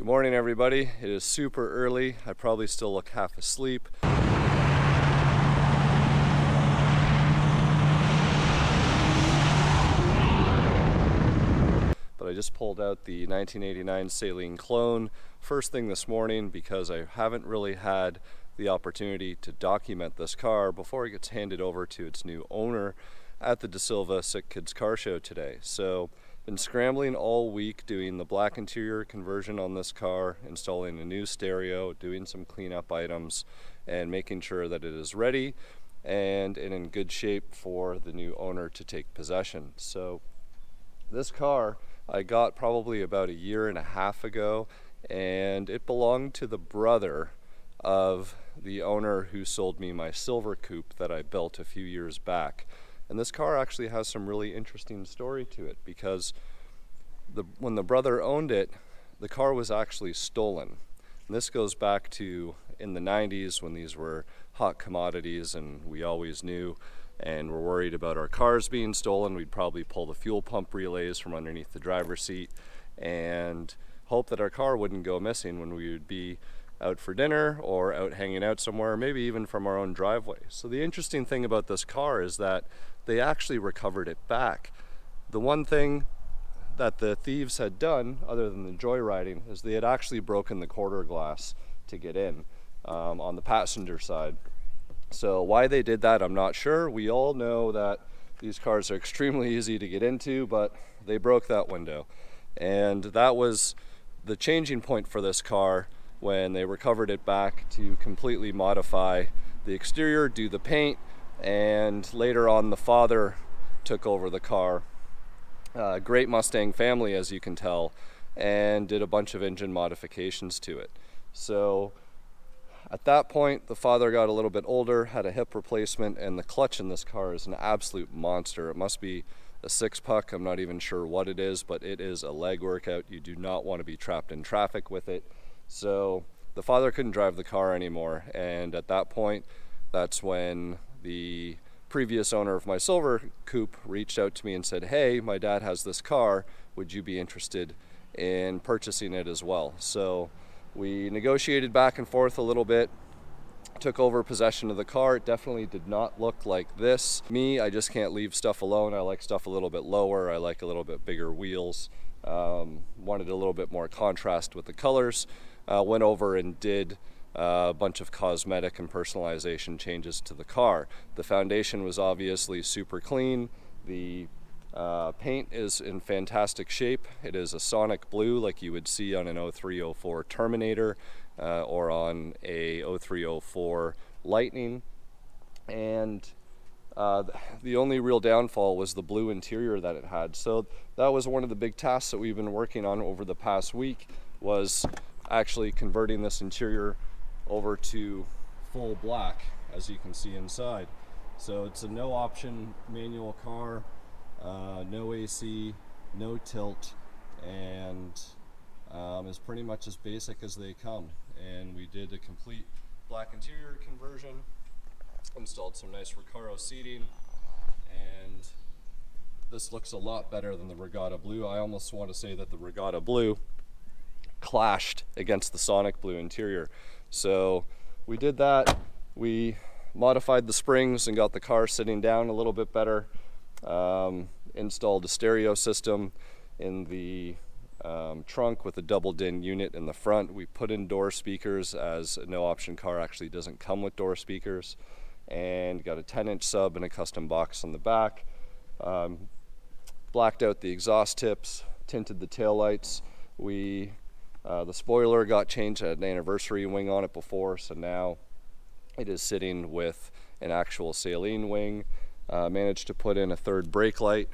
Good morning, everybody. It is super early. I probably still look half asleep. But I just pulled out the 1989 SALEEN clone first thing this morning because I haven't really had the opportunity to document this car before it gets handed over to its new owner at the De Silva Sick Kids Car Show today. So been scrambling all week doing the black interior conversion on this car, installing a new stereo, doing some cleanup items, and making sure that it is ready and in good shape for the new owner to take possession. So this car I got probably about a year and a half ago, and it belonged to the brother of the owner who sold me my silver coupe that I built a few years back. And this car actually has some really interesting story to it because when the brother owned it, the car was actually stolen. And this goes back to in the 90s when these were hot commodities and we always knew and were worried about our cars being stolen. We'd probably pull the fuel pump relays from underneath the driver's seat and hope that our car wouldn't go missing when we would be out for dinner or out hanging out somewhere, maybe even from our own driveway. So the interesting thing about this car is that they actually recovered it back. The one thing that the thieves had done, other than the joyriding, is they had actually broken the quarter glass to get in on the passenger side. So why they did that, I'm not sure. We all know that these cars are extremely easy to get into, but they broke that window. And that was the changing point for this car when they recovered it back to completely modify the exterior, do the paint, and later on the father took over the car. Great Mustang family, as you can tell, and did a bunch of engine modifications to it. So at that point, the father got a little bit older, had a hip replacement, and the clutch in this car is an absolute monster. It must be a 6-puck. I'm not even sure what it is, but it is a leg workout. You do not want to be trapped in traffic with it. So the father couldn't drive the car anymore, and at that point, that's when the previous owner of my silver coupe reached out to me and said, hey, my dad has this car, would you be interested in purchasing it as well? So we negotiated back and forth a little bit, took over possession of the car. It definitely did not look like this. Me, I just can't leave stuff alone. I like stuff a little bit lower. I like a little bit bigger wheels. Wanted a little bit more contrast with the colors. Went over and did a bunch of cosmetic and personalization changes to the car. The foundation was obviously super clean. The paint is in fantastic shape. It is a sonic blue like you would see on an 0304 Terminator or on a 0304 Lightning. And the only real downfall was the blue interior that it had. So that was one of the big tasks that we've been working on over the past week, was actually converting this interior over to full black, as you can see inside. So it's a no option manual car, no AC, no tilt, and is pretty much as basic as they come. And we did a complete black interior conversion, installed some nice Recaro seating, and this looks a lot better than the Regatta Blue. I almost want to say that the Regatta Blue clashed against the Sonic Blue interior. So we did that. We modified the springs and got the car sitting down a little bit better. Installed a stereo system in the trunk with a double din unit in the front. We put in door speakers, as a no option car actually doesn't come with door speakers, and got a 10-inch sub and a custom box on the back. Blacked out the exhaust tips, tinted the taillights. The spoiler got changed, had an anniversary wing on it before, so now it is sitting with an actual SALEEN wing. Managed to put in a third brake light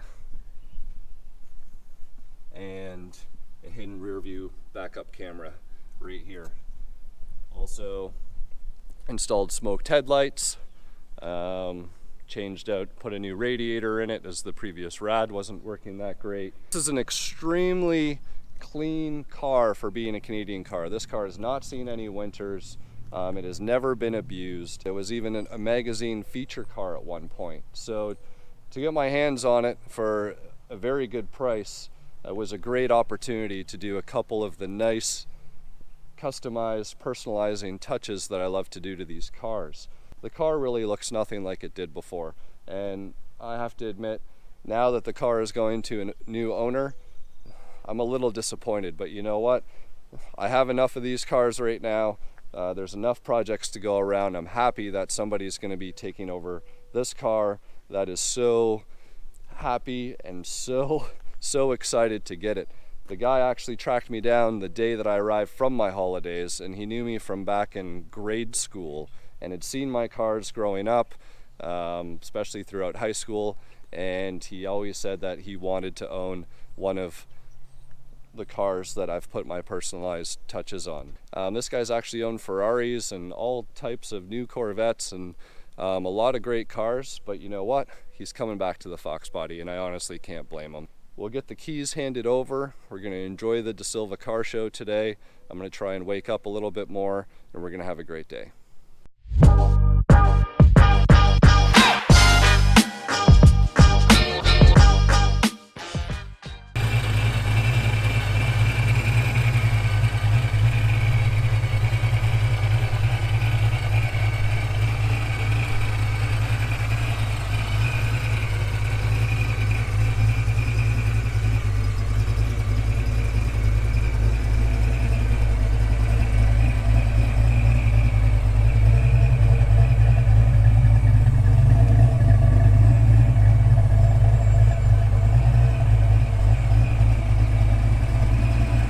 and a hidden rear view backup camera right here. Also installed smoked headlights, changed out, put a new radiator in it as the previous rad wasn't working that great. This is an extremely clean car for being a Canadian car. This car has not seen any winters. It has never been abused. It was even a magazine feature car at one point. So to get my hands on it for a very good price was a great opportunity to do a couple of the nice customized, personalizing touches that I love to do to these cars. The car really looks nothing like it did before, and I have to admit, now that the car is going to a new owner, I'm a little disappointed, but you know what? I have enough of these cars right now. There's enough projects to go around. I'm happy that somebody's going to be taking over this car that is so happy and so excited to get it. The guy actually tracked me down the day that I arrived from my holidays, and he knew me from back in grade school and had seen my cars growing up, especially throughout high school, and he always said that he wanted to own one of the cars that I've put my personalized touches on. This guy's actually owned Ferraris and all types of new Corvettes and a lot of great cars, but you know what? He's coming back to the foxbody, and I honestly can't blame him. We'll get the keys handed over. We're going to enjoy the De Silva car show today. I'm going to try and wake up a little bit more, and we're going to have a great day.